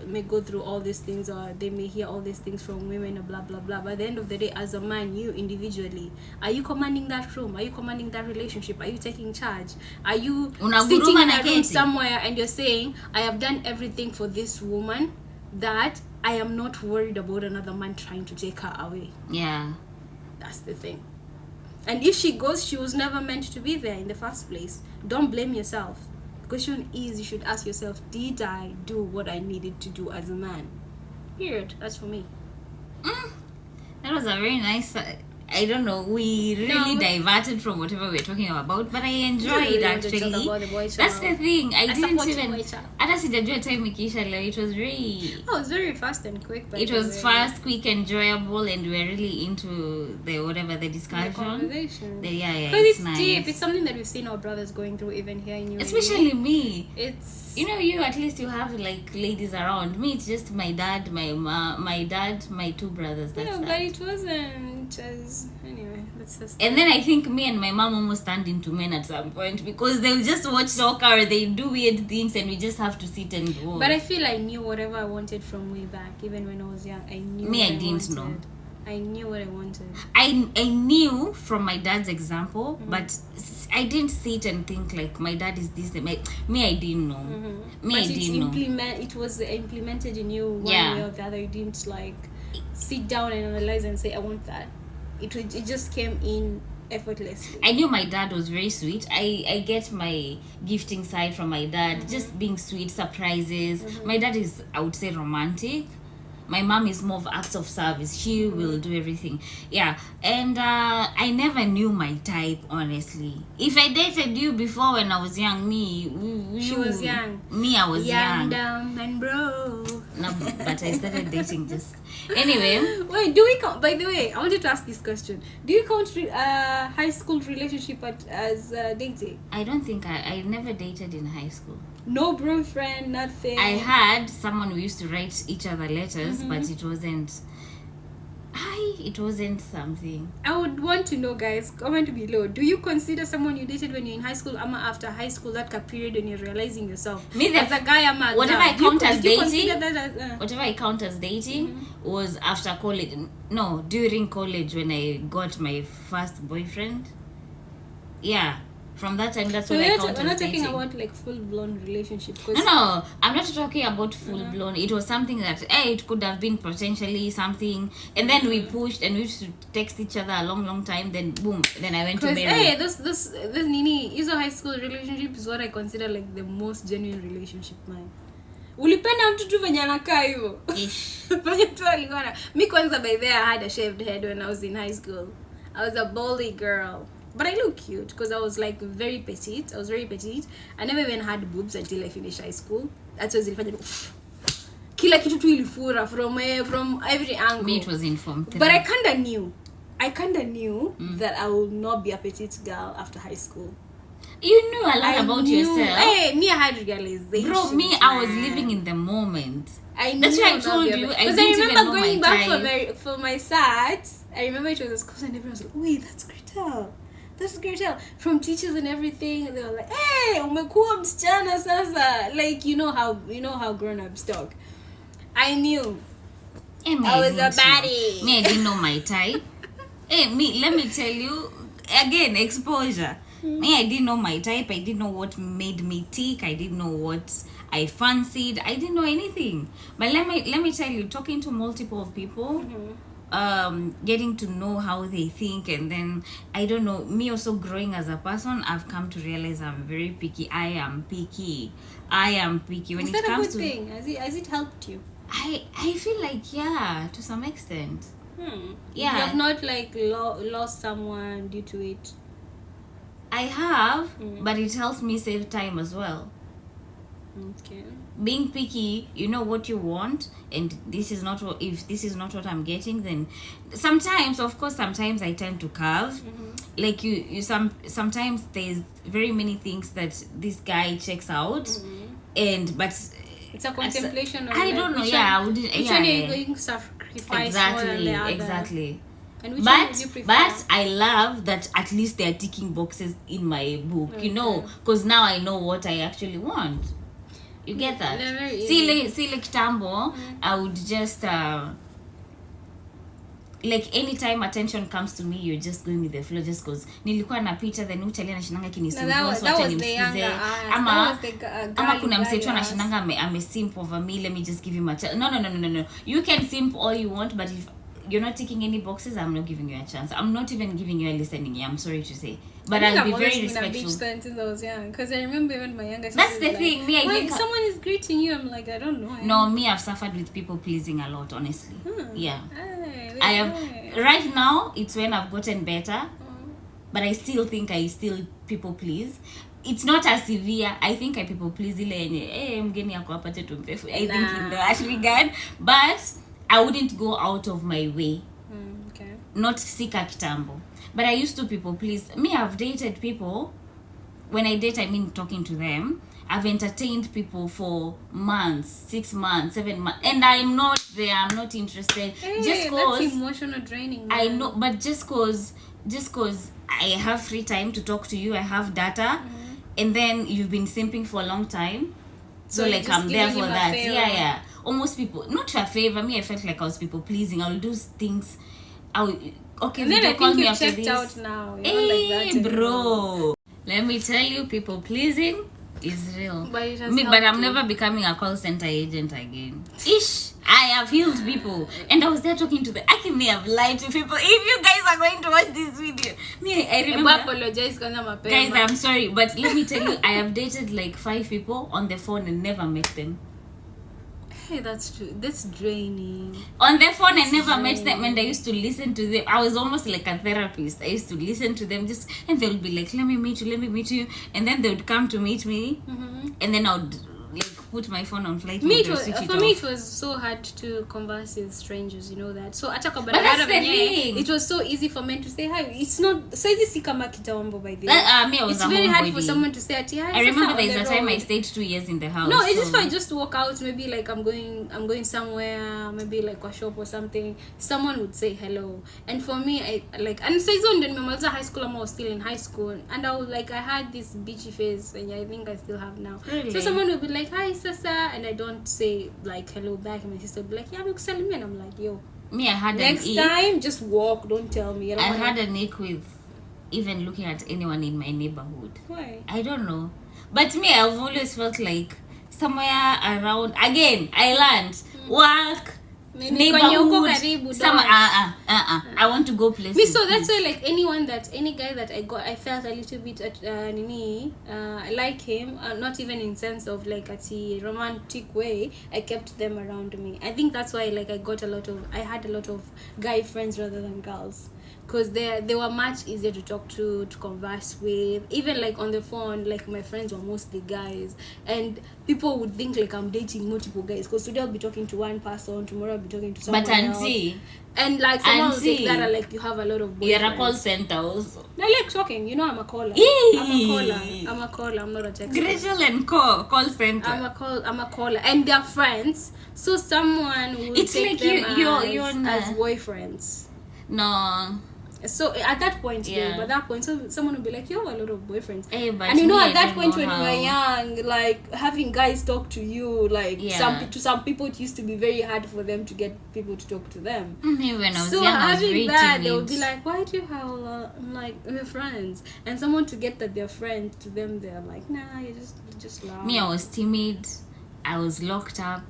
may go through all these things, or they may hear all these things from women, or blah blah blah. But at the end of the day, as a man, you individually, are you commanding that room? Are you commanding that relationship? Are you taking charge? Are you sitting in a room somewhere and you're saying, I have done everything for this woman that I am not worried about another man trying to take her away? Yeah, that's the thing. And if she goes, she was never meant to be there in the first place. Don't blame yourself. The question is, you should ask yourself, did I do what I needed to do as a man? Period. That's for me. That was a very nice I don't know, we really diverted from whatever we're talking about, but I enjoyed actually. That's the thing. I didn't even hata sijajua time ikiisha leo. It was really it was very fast and quick. It was fast, quick, enjoyable, and we're really into the whatever the discussion. The conversation. Yeah, because it's nice. deep. It's something that we've seen our brothers going through even here in UAE. Especially me. It's you at least you have like ladies around. Me, it's just my dad, my dad, my two brothers. That's but it wasn't as anyway. That's just. And then I think me and my mom almost turned into men at some point because they'll just watch soccer, they do weird things, and we just have to sit and watch. But I feel I knew whatever I wanted from way back, even when I was young. I knew. Me, I didn't know. I knew what I wanted. I knew from my dad's example, but I didn't sit and think like my dad is this. Me, I didn't know. Me, but I didn't know. It was implemented in you one way or the other. You didn't like sit down and analyze and say I want that. It just came in effortlessly. I knew my dad was very sweet. I get my gifting side from my dad, just being sweet, surprises. My dad is, I would say, romantic. My mom is more of acts of service. She will do everything. Yeah. And I never knew my type, honestly. If I dated you before when I was young, she was young. Me, I was young. Dumb and broke. No, but I started dating just... Anyway. Wait, do we count... By the way, I wanted to ask this question. Do you count high school relationship as dating? I don't think I never dated in high school. No boyfriend, nothing. I had someone we used to write each other letters, but it wasn't something. I would want to know, guys, comment below. Do you consider someone you dated when you're in high school, ama after high school, that period when you're realizing yourself? Me, as a guy, ama whatever I count as dating, whatever I count as dating was after college. No, during college when I got my first boyfriend. Yeah. From that time, that's what I count as dating. We're not talking about like full-blown relationship. No, I'm not talking about full-blown. It was something that, it could have been potentially something. And then we pushed and we used to text each other a long time. Then, boom, then I went to marry. Hey, this Nini, is a high school relationship is what I consider like the most genuine relationship, man. Ulipenda mtu tu venye anakaa hivyo. Venye tu alikuwa. Mi kwanza by there I had a shaved head when I was in high school. I was a baldy girl. But I look cute because I was like very petite. I was very petite. I never even had boobs until I finished high school. That's what zilifanya kila kitu tu ilifura from every angle. Me, it was informed. But I kinda knew that I will not be a petite girl after high school. You knew a lot about yourself. Hey, me, I had realization. Bro, me, I was living in the moment. That's why I told you. Because I remember going back for my SAT. I remember it was a school and everyone was like, wait, that's Gretel. That's great. From teachers and everything, they were like, "Hey, umekuwa msichana sasa." Like you know how grown-ups talk. I knew. I was a baddie. Me, I didn't know my type. Me, let me tell you again, exposure. Me, I didn't know my type. I didn't know what made me tick. I didn't know what I fancied. I didn't know anything. But let me tell you, talking to multiple people. Getting to know how they think, and then I don't know, me also growing as a person, I've come to realize I'm very picky. I am picky when is it that comes a good thing? Has it helped you? I feel like, yeah, to some extent. Yeah, you have not like lost someone due to it? I have, but it helps me save time as well. Okay. Being picky, you know what you want, and if this is not what I'm getting, then sometimes I tend to curve. Like you sometimes there's very many things that this guy checks out, but it's a contemplation. I don't know. Yeah, which one are you going to sacrifice more than the other? Exactly. And which one would you prefer? But I love that at least they're ticking boxes in my book. Okay. Because now I know what I actually want. You get that? See, like Tambo, I would just like anytime attention comes to me, you're just going with the flow, just because nilikuwa napita then uchali anashinanga kinisumbua so acha nimsikize ama kuna msetu anashinanga amesimp over me, let me just give him a chance. No, you can simp all you want, but if you're not ticking any boxes, I'm not giving you a chance. I'm not even giving you a listening ear, I'm sorry to say. But I'll be very respectful. Since I was young, because I remember even my younger sister. That's the thing. Me, when someone is greeting you, I'm like, I don't know. No, me, I've suffered with people pleasing a lot, honestly. Yeah. I have. right now it's when I've gotten better, but I still think I still people please. It's not as severe. I think I people please ile yenye mgeni yako apate tumpe. I think in that regard, but I wouldn't go out of my way. Okay. Not sika kitambo. But I used to people please. Me, I've dated people. When I date, I mean talking to them. I've entertained people for months, 6 months, 7 months, and I'm not there. I'm not interested. Just cause that's emotional draining. Man. I know, but just cause I have free time to talk to you, I have data, and then you've been simping for a long time, so like I'm there for that. Yeah. Almost people, not for a favor. Me, I felt like I was people pleasing. I'll do things. Okay, and then I call think me after this. Out now. Hey, like bro. Let me tell you, people pleasing is real. But I'm never becoming a call center agent again. Ish. I have healed people, and I was there talking to them. I may have lied to people. If you guys are going to watch this video, I remember. Apologize, guys, I'm sorry, but let me tell you, I have dated like 5 people on the phone and never met them. Hey, that's true. That's draining. On the phone, I never met them, and I used to listen to them. I was almost like a therapist. I used to listen to them and they would be like, let me meet you. And then they would come to meet me, and then I would like put my phone on flight mode or switch it off. For me, it was so hard to converse with strangers, you know that. So but that's the thing. It was so easy for men to say hi. It's not so easy si kama kitambo by the way. Me, I was it's very hard for someone to say hi. I remember there was a time I stayed 2 years in the house. No, it's just fine. Just walk out. Maybe like I'm going somewhere. Maybe like a shop or something. Someone would say hello, and for me, I like. And so it's when I was high school. I was still in high school, and I was like, I had this bitchy face, and I think I still have now. Really? So someone would be like, hi, Sasa, and I don't say like hello back, and my sister would be like, yeah, look, Salim, and I'm like, yo. Me, I had next time, just walk. Don't tell me. I had a nick with even looking at anyone in my neighborhood. Why? I don't know, but me, I've always felt like somewhere around. Again, I learned work. Neighborhood, I want to go places. Me, so that's why like any guy that I felt a little bit at I like him, not even in sense of like a romantic way. I kept them around me. I think that's why like I had a lot of guy friends rather than girls, because they were much easier to talk to converse with. Even like on the phone, like my friends were mostly guys, and people would think like I'm dating multiple guys, because today I'll be talking to one person, tomorrow I'll be talking to someone else. And like someone will take that like you have a lot of boyfriends. You're a call center also. I like talking, you know. I'm a caller. I'm a caller. I'm not a texter. Rachel and call center. I'm a caller, and they're friends. So someone will take like them as boyfriends. No. So at that point, but that point, so someone will be like, you have a lot of boyfriends. Hey, but and you know, at that point when you were young, like having guys talk to you, like some people, it used to be very hard for them to get people to talk to them. When I was so young, I was having that, timid. they would be like, why do you have like we're friends? And someone to get that they're friends, to them they're like, nah, you just laugh. Me, I was timid. I was locked up.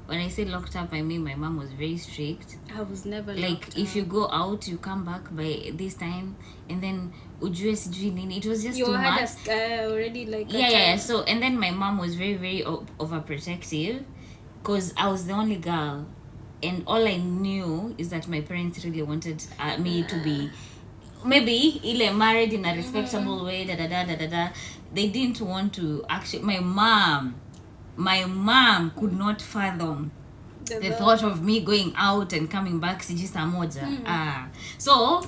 When I say locked up, I mean my mom was very strict. I was never like if you go out, you come back by this time, and then ujue sijui nini. It was just you too had much. Already like yeah. So and then my mom was very very overprotective, because I was the only girl, and all I knew is that my parents really wanted me to be maybe married in a respectable way. They didn't want to actually. My mom could not fathom the thought of me going out and coming back siji saa moja. So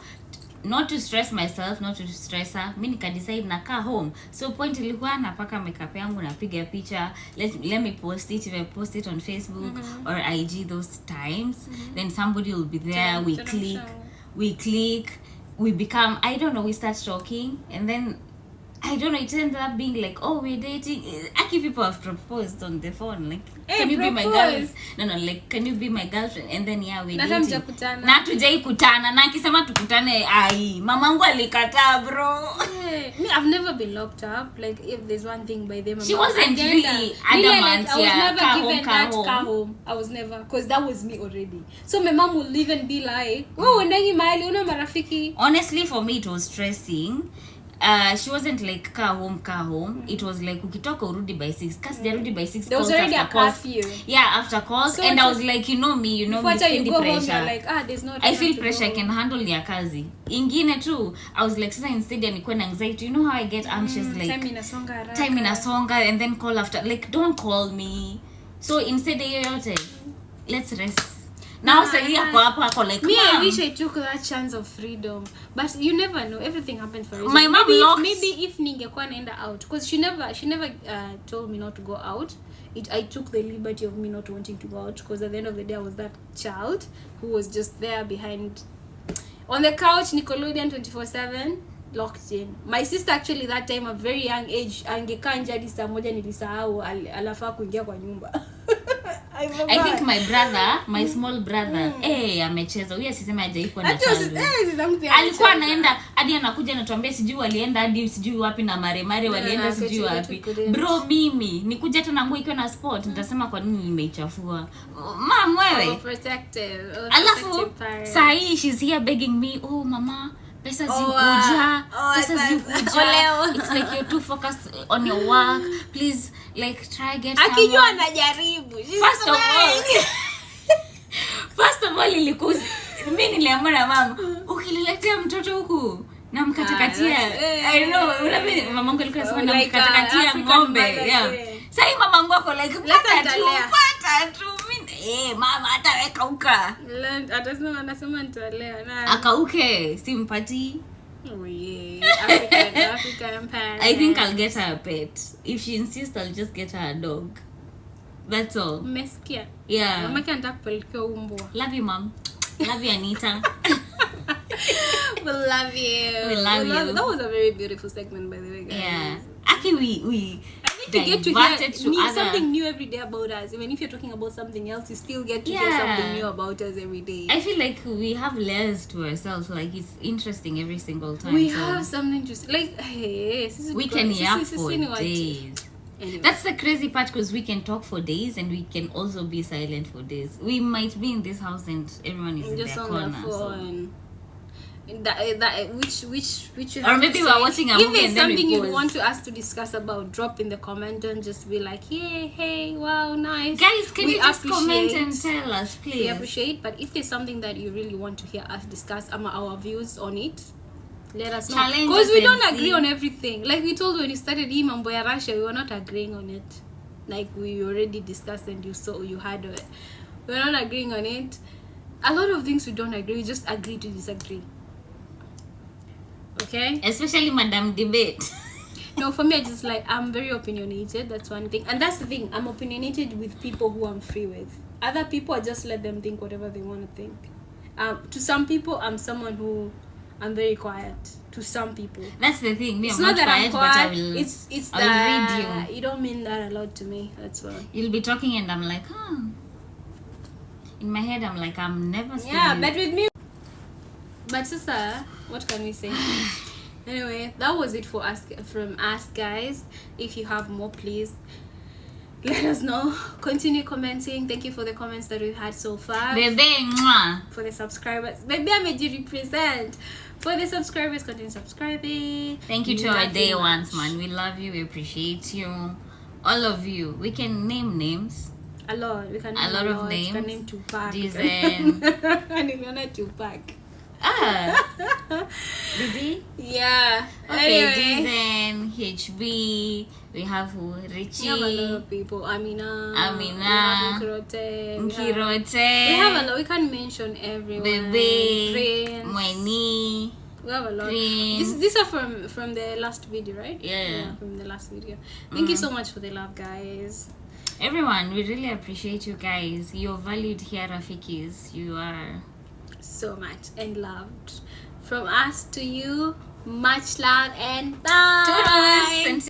not to stress myself, not to stress her, mi nikadecide nakaa home. So point ilikuwa napaka makeup yangu, napiga picha, let me post it. If I post it on Facebook or IG those times, then somebody will be there. We click, we become, I don't know, we start talking, and then I don't know, it ended up being like, oh, we're dating. Aki people have proposed on the phone, like, can you be my girlfriend? No, like, can you be my girlfriend? And then we're dating. Na tujai kutana, na kisema tukutane, ai, mamangu alikataa, bro. Me, I've never been locked up. Like, if there's one thing by them, she wasn't really adamant. I was never given that car home. I was never, because that was me already. So my mom will even be like, oh, unangi mahali, una marafiki. Honestly, for me, it was stressing. she wasn't like car home. It was like ukitoka urudi by 6 kasi jarudi by 6 there was already a curfew. Yeah, after calls. So and I was like, you know me you go pressure home, like there's no I feel pressure. I can handle ya kazi ingine too. I was like sasa instead ya nikuwa na anxiety, you know how I get anxious, like time inasonga and then call after, like don't call me. So instead yoyote let's rest. Now say ako like me, I wish I took that chance of freedom, but you never know, everything happens for a reason. My mom maybe if ningekuwa naenda out, because she never told me not to go out. I took the liberty of me not wanting to go out, because at the end of the day I was that child who was just there behind on the couch, Nickelodeon 24/7, locked in. My sister actually that time a very young age angekaa nje hadi saa moja nilisahau alafaa kuingia kwa nyumba. I think my small brother amecheza. Huyu asisema hajaikuwa na challenge. Alikuwa anaenda hadi anakuja anatuambia sijui walienda hadi sijui wapi na maremare walienda sijui wapi. Bro, mimi nikuja hata na nguo ikiwa na sport nitasema kwa nini nimeichafua. Mom wewe. Alafu saa hii she's here begging me, oh mama, pesa zikuja. It's like you're too focused on your work. Please, like try get someone. Akijua anajaribu. First of all ilikuwa mimi niliamua na mama, ukililetea mtoto huku na mkatakatia. I know, mamangu alikuwa anasema na mkatakatia ng'ombe. Yeah. Sasa mamangu ako like pata tu mimi mama ataweka uka. Anasema nitalea na akauke simpati. Oh yeah, African parents. I think I'll get her a pet. If she insists, I'll just get her a dog. That's all. Meskia. Yeah. Mama can't kupelekea umbwa. Love you, mom. Love you, Anita. We love you. We love you. That was a very beautiful segment, by the way, guys. Yeah. Actually, we to get to hear something new every day about us. Even if you're talking about something else, you still get to hear something new about us every day. I feel like we have layers to ourselves. Like it's interesting every single time. We have something to like. Hey, we can yap for days. Anyway. That's the crazy part, because we can talk for days and we can also be silent for days. We might be in this house and everyone is just in their on corner. Their phone. Which or maybe we're watching a movie and then if there's something you want us to discuss about, drop in the comment and just be like, hey, wow, nice. Guys, can you just comment and tell us, please? We appreciate. But if there's something that you really want to hear us discuss, our views on it, let us know. Because we don't agree on everything. Like we told when we started Mambo ya Russia, we were not agreeing on it. Like we already discussed and you heard of it. We were not agreeing on it. A lot of things we don't agree. We just agree to disagree. Okay, especially Madam Debate. No, for me, I just like, I'm very opinionated. That's one thing, and that's the thing. I'm opinionated with people who I'm free with. Other people, I just let them think whatever they want to think. To some people, I'm someone who I'm very quiet. To some people, that's the thing. Me, it's I'm not that quiet, I'm quiet. But I will. It's I'll that read you. You don't mean that a lot to me. That's why you'll be talking and I'm like, in my head, I'm like, I'm never. Yeah, but with me. But sister, what can we say? Anyway, that was it from us, guys. If you have more, please let us know. Continue commenting. Thank you for the comments that we've had so far. Bebe, mwah. For the subscribers, Bebe, I made you represent. For the subscribers, continue subscribing. Thank you to our day ones, man. We love you. We appreciate you, all of you. We can name names. A lot. We can name a lot of names. We can name Tupac. Dizen. And if you're not Tupac. Did he? Yeah. Okay, anyway. Dizen, HB, we have who? Richie. We have a lot of people. Amina. Nkirote. We have a lot. We can't mention everyone. Bebe. Mweni. We have a lot. These are from the last video, right? Yeah. From the last video. Thank you so much for the love, guys. Everyone, we really appreciate you guys. You're valued here, Rafikis. You are so much and loved. From us to you, much love and bye.